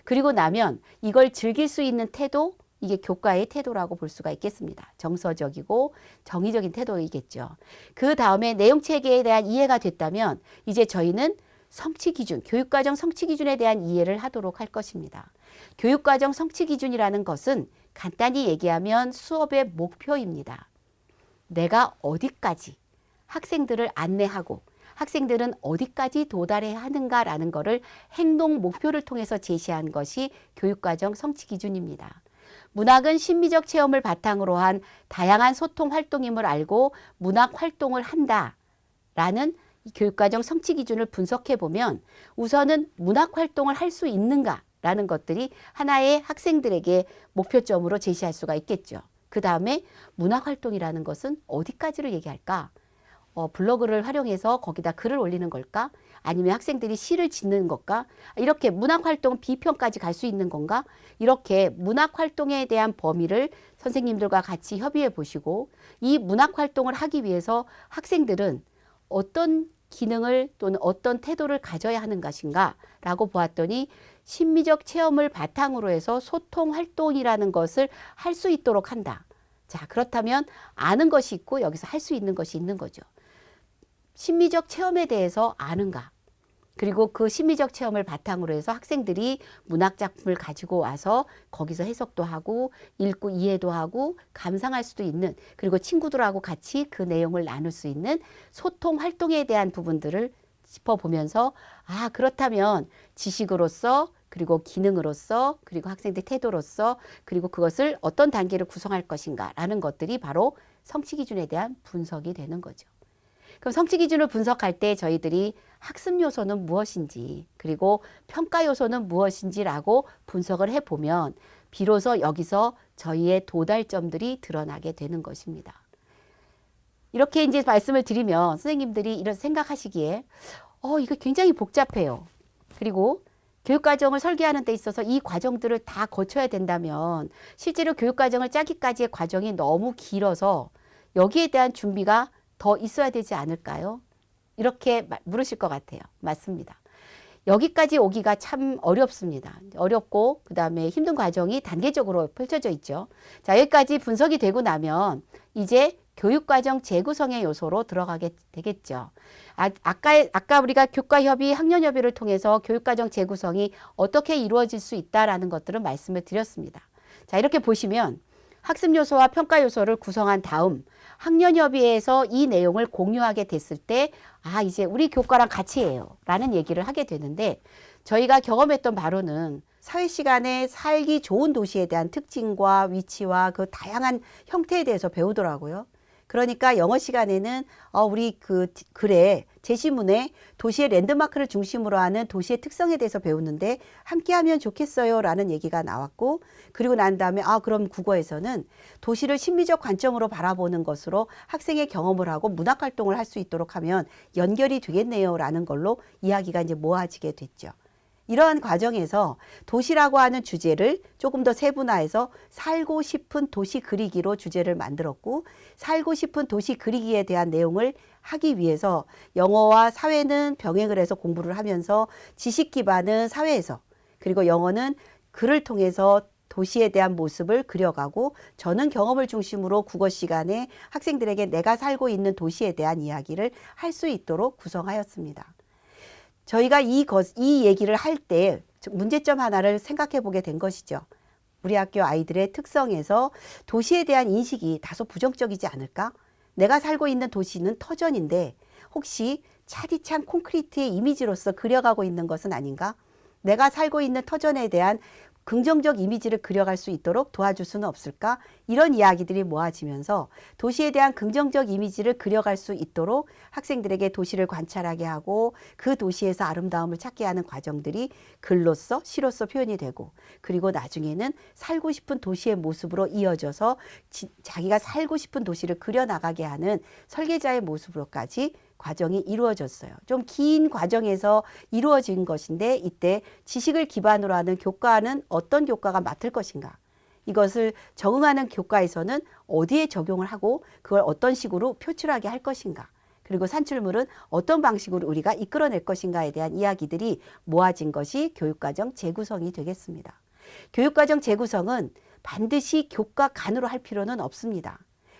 그리고 나면 이걸 즐길 수 있는 태도, 이게 교과의 태도라고 볼 수가 있겠습니다. 정서적이고 정의적인 태도이겠죠. 그 다음에 내용 체계에 대한 이해가 됐다면 이제 저희는 성취 기준, 교육과정 성취 기준에 대한 이해를 하도록 할 것입니다. 교육과정 성취 기준이라는 것은 간단히 얘기하면 수업의 목표입니다. 내가 어디까지 학생들을 안내하고 학생들은 어디까지 도달해야 하는가라는 것을 행동 목표를 통해서 제시한 것이 교육과정 성취 기준입니다. 문학은 심미적 체험을 바탕으로 한 다양한 소통 활동임을 알고 문학 활동을 한다라는 이 교육과정 성취 기준을 분석해 보면 우선은 문학 활동을 할 수 있는가라는 것들이 하나의 학생들에게 목표점으로 제시할 수가 있겠죠. 그 다음에 문학 활동이라는 것은 어디까지를 얘기할까? 블로그를 활용해서 거기다 글을 올리는 걸까? 아니면 학생들이 시를 짓는 것까? 이렇게 문학 활동 비평까지 갈 수 있는 건가? 이렇게 문학 활동에 대한 범위를 선생님들과 같이 협의해 보시고 이 문학 활동을 하기 위해서 학생들은 어떤 기능을 또는 어떤 태도를 가져야 하는 것인가 라고 보았더니 심미적 체험을 바탕으로 해서 소통 활동이라는 것을 할 수 있도록 한다. 자, 그렇다면 아는 것이 있고 여기서 할 수 있는 것이 있는 거죠. 심미적 체험에 대해서 아는가? 그리고 그 심미적 체험을 바탕으로 해서 학생들이 문학 작품을 가지고 와서 거기서 해석도 하고 읽고 이해도 하고 감상할 수도 있는, 그리고 친구들하고 같이 그 내용을 나눌 수 있는 소통 활동에 대한 부분들을 짚어보면서 아, 그렇다면 지식으로서 그리고 기능으로서 그리고 학생들 태도로서 그리고 그것을 어떤 단계로 구성할 것인가 라는 것들이 바로 성취 기준에 대한 분석이 되는 거죠. 그럼 성취 기준을 분석할 때 저희들이 학습 요소는 무엇인지 그리고 평가 요소는 무엇인지라고 분석을 해보면 비로소 여기서 저희의 도달점들이 드러나게 되는 것입니다. 이렇게 이제 말씀을 드리면 선생님들이 이런 생각하시기에 이거 굉장히 복잡해요. 그리고 교육과정을 설계하는 데 있어서 이 과정들을 다 거쳐야 된다면 실제로 교육과정을 짜기까지의 과정이 너무 길어서 여기에 대한 준비가 더 있어야 되지 않을까요? 이렇게 물으실 것 같아요. 맞습니다. 여기까지 오기가 참 어렵습니다. 어렵고 그 다음에 힘든 과정이 단계적으로 펼쳐져 있죠. 자, 여기까지 분석이 되고 나면 이제 교육과정 재구성의 요소로 들어가게 되겠죠. 아까 우리가 교과협의, 학년협의를 통해서 교육과정 재구성이 어떻게 이루어질 수 있다라는 것들은 말씀을 드렸습니다. 자, 이렇게 보시면 학습 요소와 평가 요소를 구성한 다음 학년협의회에서 이 내용을 공유하게 됐을 때 이제 우리 교과랑 같이 해요 라는 얘기를 하게 되는데 저희가 경험했던 바로는 사회 시간에 살기 좋은 도시에 대한 특징과 위치와 그 다양한 형태에 대해서 배우더라고요. 그러니까 영어 시간에는 우리 그 글에 제시문에 도시의 랜드마크를 중심으로 하는 도시의 특성에 대해서 배우는데 함께 하면 좋겠어요 라는 얘기가 나왔고, 그리고 난 다음에 그럼 국어에서는 도시를 심리적 관점으로 바라보는 것으로 학생의 경험을 하고 문학 활동을 할 수 있도록 하면 연결이 되겠네요 라는 걸로 이야기가 이제 모아지게 됐죠. 이러한 과정에서 도시라고 하는 주제를 조금 더 세분화해서 살고 싶은 도시 그리기로 주제를 만들었고, 살고 싶은 도시 그리기에 대한 내용을 하기 위해서 영어와 사회는 병행을 해서 공부를 하면서 지식 기반은 사회에서, 그리고 영어는 글을 통해서 도시에 대한 모습을 그려가고, 저는 경험을 중심으로 국어 시간에 학생들에게 내가 살고 있는 도시에 대한 이야기를 할 수 있도록 구성하였습니다. 저희가 이 얘기를 할 때 문제점 하나를 생각해 보게 된 것이죠. 우리 학교 아이들의 특성에서 도시에 대한 인식이 다소 부정적이지 않을까? 내가 살고 있는 도시는 터전인데 혹시 차디찬 콘크리트의 이미지로서 그려가고 있는 것은 아닌가? 내가 살고 있는 터전에 대한 긍정적 이미지를 그려갈 수 있도록 도와줄 수는 없을까? 이런 이야기들이 모아지면서 도시에 대한 긍정적 이미지를 그려갈 수 있도록 학생들에게 도시를 관찰하게 하고 그 도시에서 아름다움을 찾게 하는 과정들이 글로써 시로써 표현이 되고, 그리고 나중에는 살고 싶은 도시의 모습으로 이어져서 자기가 살고 싶은 도시를 그려나가게 하는 설계자의 모습으로까지 과정이 이루어졌어요. 좀 긴 과정에서 이루어진 것인데 이때 지식을 기반으로 하는 교과는 어떤 교과가 맡을 것인가? 이것을 적응하는 교과에서는 어디에 적용을 하고 그걸 어떤 식으로 표출하게 할 것인가? 그리고 산출물은 어떤 방식으로 우리가 이끌어낼 것인가에 대한 이야기들이 모아진 것이 교육과정 재구성이 되겠습니다. 교육과정 재구성은 반드시 교과 간으로 할 필요는 없습니다.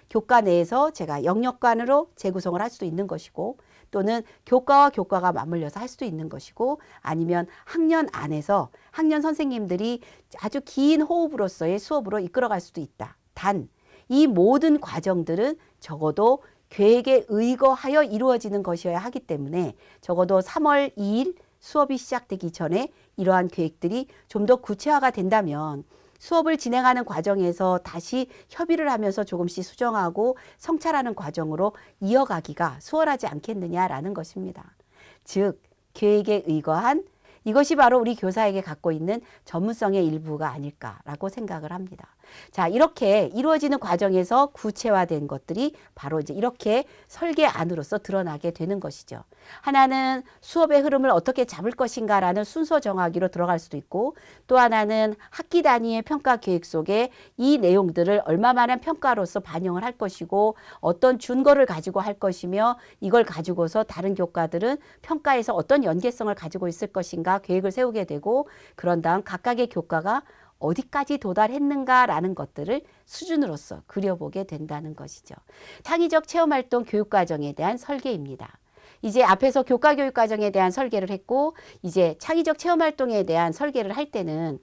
교과 내에서 제가 영역간으로 재구성을 할 수도 있는 것이고, 또는 교과와 교과가 맞물려서 할 수도 있는 것이고, 아니면 학년 안에서 학년 선생님들이 아주 긴 호흡으로서의 수업으로 이끌어갈 수도 있다. 단, 이 모든 과정들은 적어도 계획에 의거하여 이루어지는 것이어야 하기 때문에 적어도 3월 2일 수업이 시작되기 전에 이러한 계획들이 좀 더 구체화가 된다면 수업을 진행하는 과정에서 다시 협의를 하면서 조금씩 수정하고 성찰하는 과정으로 이어가기가 수월하지 않겠느냐라는 것입니다. 즉, 계획에 의거한 이것이 바로 우리 교사에게 갖고 있는 전문성의 일부가 아닐까라고 생각을 합니다. 자, 이렇게 이루어지는 과정에서 구체화된 것들이 바로 이제 이렇게 설계 안으로서 드러나게 되는 것이죠. 하나는 수업의 흐름을 어떻게 잡을 것인가라는 순서 정하기로 들어갈 수도 있고, 또 하나는 학기 단위의 평가 계획 속에 이 내용들을 얼마만한 평가로서 반영을 할 것이고 어떤 준거를 가지고 할 것이며 이걸 가지고서 다른 교과들은 평가에서 어떤 연계성을 가지고 있을 것인가 계획을 세우게 되고, 그런 다음 각각의 교과가 어디까지 도달했는가라는 것들을 수준으로서 그려보게 된다는 것이죠. 창의적 체험활동 교육과정에 대한 설계입니다. 이제 앞에서 교과 교육과정에 대한 설계를 했고, 이제 창의적 체험활동에 대한 설계를 할 때는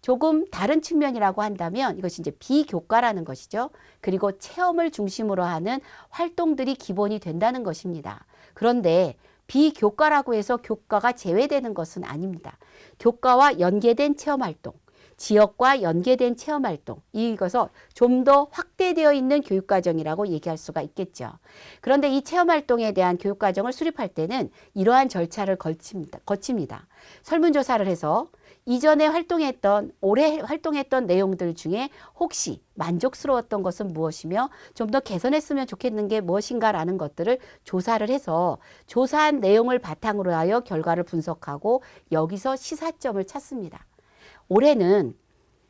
조금 다른 측면이라고 한다면 이것이 이제 비교과라는 것이죠. 그리고 체험을 중심으로 하는 활동들이 기본이 된다는 것입니다. 그런데 비교과라고 해서 교과가 제외되는 것은 아닙니다. 교과와 연계된 체험활동, 지역과 연계된 체험활동, 이것은 좀 더 확대되어 있는 교육과정이라고 얘기할 수가 있겠죠. 그런데 이 체험활동에 대한 교육과정을 수립할 때는 이러한 절차를 거칩니다. 설문조사를 해서 이전에 올해 활동했던 내용들 중에 혹시 만족스러웠던 것은 무엇이며 좀 더 개선했으면 좋겠는 게 무엇인가라는 것들을 조사를 해서 조사한 내용을 바탕으로 하여 결과를 분석하고 여기서 시사점을 찾습니다. 올해는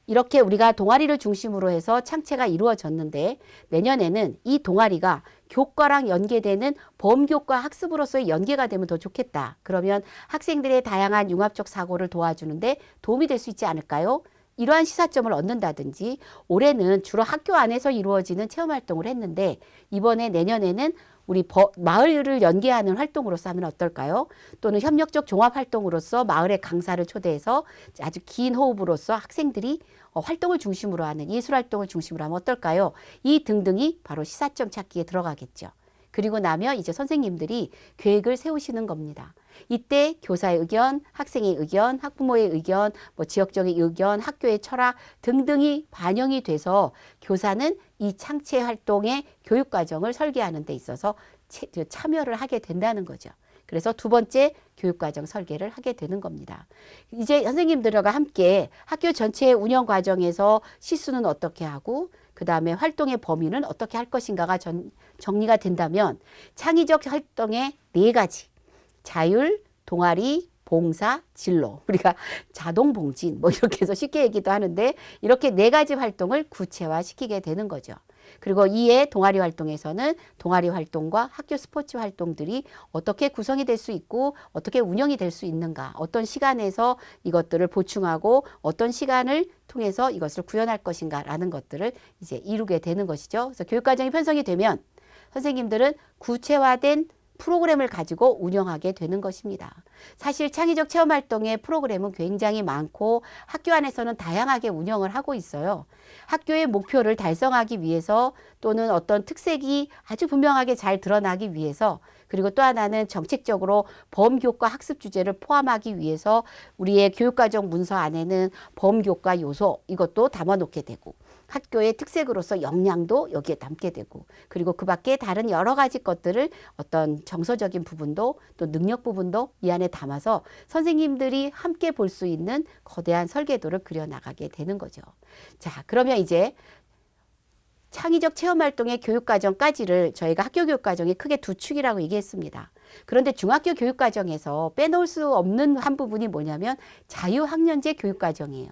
이렇게 우리가 동아리를 중심으로 해서 창체가 이루어졌는데, 내년에는 이 동아리가 교과랑 연계되는 범교과 학습으로서의 연계가 되면 더 좋겠다. 그러면 학생들의 다양한 융합적 사고를 도와주는데 도움이 될 수 있지 않을까요? 이러한 시사점을 얻는다든지, 올해는 주로 학교 안에서 이루어지는 체험활동을 했는데 이번에 내년에는 우리 마을을 연계하는 활동으로서 하면 어떨까요? 또는 협력적 종합활동으로서 마을의 강사를 초대해서 아주 긴 호흡으로서 학생들이 활동을 중심으로 하는 예술활동을 중심으로 하면 어떨까요? 이 등등이 바로 시사점 찾기에 들어가겠죠. 그리고 나면 이제 선생님들이 계획을 세우시는 겁니다. 이때 교사의 의견, 학생의 의견, 학부모의 의견, 지역적인 의견, 학교의 철학 등등이 반영이 돼서 교사는 이 창체 활동의 교육 과정을 설계하는 데 있어서 참여를 하게 된다는 거죠. 그래서 두 번째 교육과정 설계를 하게 되는 겁니다. 이제 선생님들과 함께 학교 전체의 운영 과정에서 시수는 어떻게 하고 그 다음에 활동의 범위는 어떻게 할 것인가가 정리가 된다면 창의적 활동의 4가지, 자율, 동아리, 봉사, 진로, 우리가 자동봉진 이렇게 해서 쉽게 얘기도 하는데 이렇게 4가지 활동을 구체화시키게 되는 거죠. 그리고 이에 동아리 활동에서는 동아리 활동과 학교 스포츠 활동들이 어떻게 구성이 될 수 있고 어떻게 운영이 될 수 있는가, 어떤 시간에서 이것들을 보충하고 어떤 시간을 통해서 이것을 구현할 것인가라는 것들을 이제 이루게 되는 것이죠. 그래서 교육과정이 편성이 되면 선생님들은 구체화된 프로그램을 가지고 운영하게 되는 것입니다. 사실 창의적 체험활동의 프로그램은 굉장히 많고 학교 안에서는 다양하게 운영을 하고 있어요. 학교의 목표를 달성하기 위해서 또는 어떤 특색이 아주 분명하게 잘 드러나기 위해서, 그리고 또 하나는 정책적으로 범교과 학습 주제를 포함하기 위해서 우리의 교육과정 문서 안에는 범교과 요소 이것도 담아놓게 되고, 학교의 특색으로서 역량도 여기에 담게 되고, 그리고 그 밖에 다른 여러 가지 것들을 어떤 정서적인 부분도 또 능력 부분도 이 안에 담아서 선생님들이 함께 볼 수 있는 거대한 설계도를 그려나가게 되는 거죠. 자, 그러면 이제 창의적 체험활동의 교육과정까지를 저희가 학교 교육과정이 크게 2축이라고 얘기했습니다. 그런데 중학교 교육과정에서 빼놓을 수 없는 한 부분이 뭐냐면 자유학년제 교육과정이에요.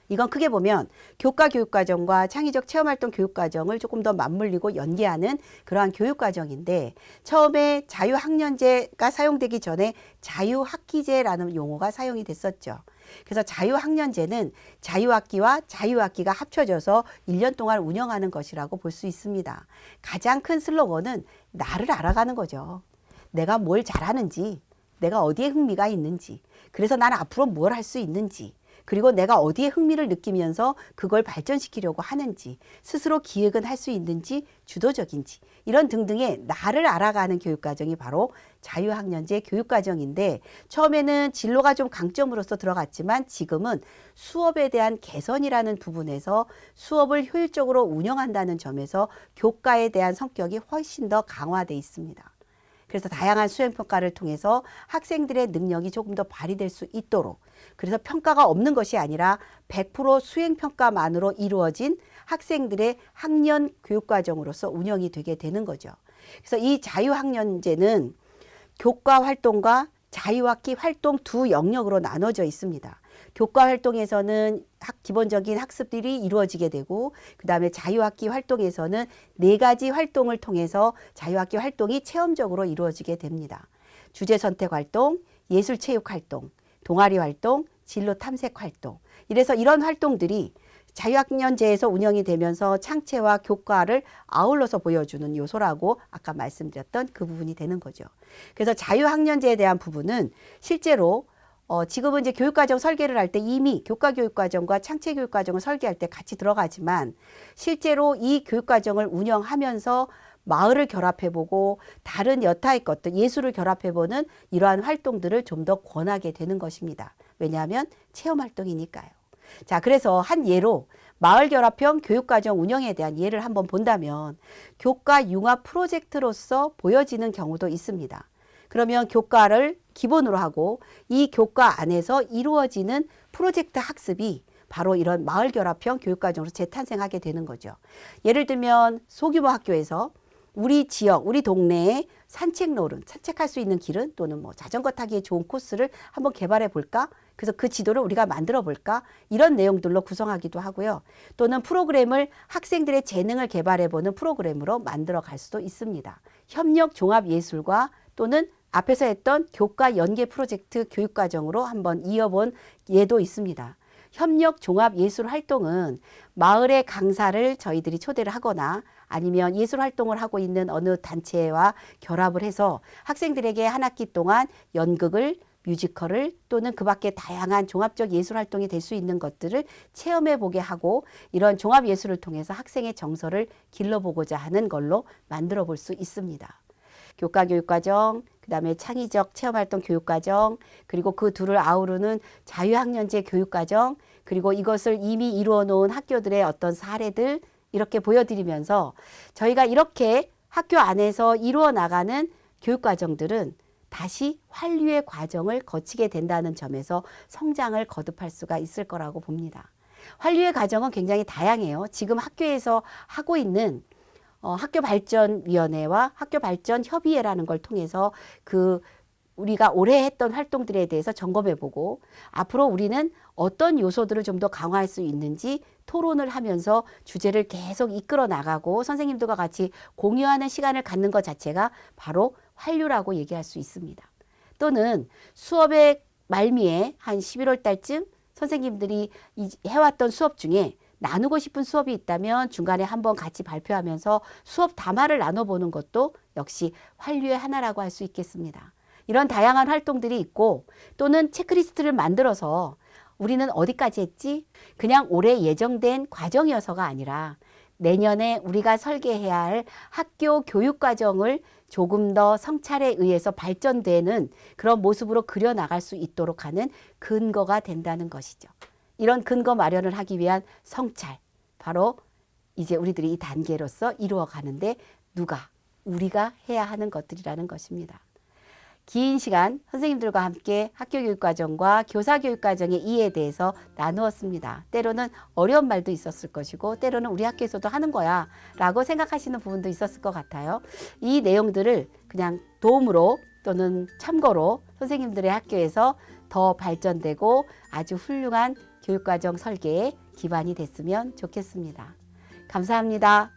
이건 크게 보면 교과 교육과정과 창의적 체험활동 교육과정을 조금 더 맞물리고 연계하는 그러한 교육과정인데, 처음에 자유학년제가 사용되기 전에 자유학기제라는 용어가 사용이 됐었죠. 그래서 자유학년제는 자유학기와 자유학기가 합쳐져서 1년 동안 운영하는 것이라고 볼 수 있습니다. 가장 큰 슬로건은 나를 알아가는 거죠. 내가 뭘 잘하는지, 내가 어디에 흥미가 있는지, 그래서 나는 앞으로 뭘 할 수 있는지, 그리고 내가 어디에 흥미를 느끼면서 그걸 발전시키려고 하는지, 스스로 기획은 할 수 있는지, 주도적인지, 이런 등등의 나를 알아가는 교육과정이 바로 자유학년제 교육과정인데, 처음에는 진로가 좀 강점으로서 들어갔지만 지금은 수업에 대한 개선이라는 부분에서 수업을 효율적으로 운영한다는 점에서 교과에 대한 성격이 훨씬 더 강화돼 있습니다. 그래서 다양한 수행평가를 통해서 학생들의 능력이 조금 더 발휘될 수 있도록, 그래서 평가가 없는 것이 아니라 100% 수행평가만으로 이루어진 학생들의 학년 교육과정으로서 운영이 되게 되는 거죠. 그래서 이 자유학년제는 교과 활동과 자유학기 활동 두 영역으로 나눠져 있습니다. 교과 활동에서는 기본적인 학습들이 이루어지게 되고, 그 다음에 자유학기 활동에서는 4가지 활동을 통해서 자유학기 활동이 체험적으로 이루어지게 됩니다. 주제 선택 활동, 예술 체육 활동, 동아리 활동, 진로 탐색 활동. 이래서 이런 활동들이 자유학년제에서 운영이 되면서 창체와 교과를 아울러서 보여주는 요소라고 아까 말씀드렸던 그 부분이 되는 거죠. 그래서 자유학년제에 대한 부분은 실제로 지금은 이제 교육과정 설계를 할 때 이미 교과교육과정과 창체교육과정을 설계할 때 같이 들어가지만, 실제로 이 교육과정을 운영하면서 마을을 결합해보고 다른 여타의 것들, 예술을 결합해보는 이러한 활동들을 좀 더 권하게 되는 것입니다. 왜냐하면 체험활동이니까요. 자, 그래서 한 예로 마을 결합형 교육과정 운영에 대한 예를 한번 본다면, 교과 융합 프로젝트로서 보여지는 경우도 있습니다. 그러면 교과를 기본으로 하고 이 교과 안에서 이루어지는 프로젝트 학습이 바로 이런 마을 결합형 교육과정으로 재탄생하게 되는 거죠. 예를 들면 소규모 학교에서 우리 지역, 우리 동네에 산책로를, 산책할 수 있는 길은 또는 뭐 자전거 타기에 좋은 코스를 한번 개발해 볼까? 그래서 그 지도를 우리가 만들어 볼까? 이런 내용들로 구성하기도 하고요. 또는 프로그램을 학생들의 재능을 개발해 보는 프로그램으로 만들어 갈 수도 있습니다. 협력 종합 예술과 또는 앞에서 했던 교과 연계 프로젝트 교육과정으로 한번 이어본 예도 있습니다. 협력 종합 예술 활동은 마을의 강사를 저희들이 초대를 하거나 아니면 예술 활동을 하고 있는 어느 단체와 결합을 해서 학생들에게 한 학기 동안 연극을, 뮤지컬을 또는 그 밖에 다양한 종합적 예술 활동이 될 수 있는 것들을 체험해 보게 하고, 이런 종합 예술을 통해서 학생의 정서를 길러보고자 하는 걸로 만들어 볼 수 있습니다. 교과 교육과정, 그 다음에 창의적 체험활동 교육과정, 그리고 그 둘을 아우르는 자유학년제 교육과정, 그리고 이것을 이미 이루어 놓은 학교들의 어떤 사례들 이렇게 보여드리면서 저희가 이렇게 학교 안에서 이루어 나가는 교육과정들은 다시 환류의 과정을 거치게 된다는 점에서 성장을 거듭할 수가 있을 거라고 봅니다. 환류의 과정은 굉장히 다양해요. 지금 학교에서 하고 있는 학교발전위원회와 학교발전협의회라는 걸 통해서 우리가 올해 했던 활동들에 대해서 점검해보고, 앞으로 우리는 어떤 요소들을 좀 더 강화할 수 있는지 토론을 하면서 주제를 계속 이끌어 나가고 선생님들과 같이 공유하는 시간을 갖는 것 자체가 바로 환류라고 얘기할 수 있습니다. 또는 수업의 말미에 한 11월 달쯤 선생님들이 해왔던 수업 중에 나누고 싶은 수업이 있다면 중간에 한번 같이 발표하면서 수업 담화를 나눠보는 것도 역시 환류의 하나라고 할 수 있겠습니다. 이런 다양한 활동들이 있고, 또는 체크리스트를 만들어서 우리는 어디까지 했지? 그냥 올해 예정된 과정이어서가 아니라 내년에 우리가 설계해야 할 학교 교육과정을 조금 더 성찰에 의해서 발전되는 그런 모습으로 그려나갈 수 있도록 하는 근거가 된다는 것이죠. 이런 근거 마련을 하기 위한 성찰, 바로 이제 우리들이 이 단계로서 이루어 가는데 우리가 해야 하는 것들이라는 것입니다. 긴 시간 선생님들과 함께 학교교육과정과 교사교육과정의 이해에 대해서 나누었습니다. 때로는 어려운 말도 있었을 것이고, 때로는 우리 학교에서도 하는 거야 라고 생각하시는 부분도 있었을 것 같아요. 이 내용들을 그냥 도움으로 또는 참고로 선생님들의 학교에서 더 발전되고 아주 훌륭한 교육과정 설계에 기반이 됐으면 좋겠습니다. 감사합니다.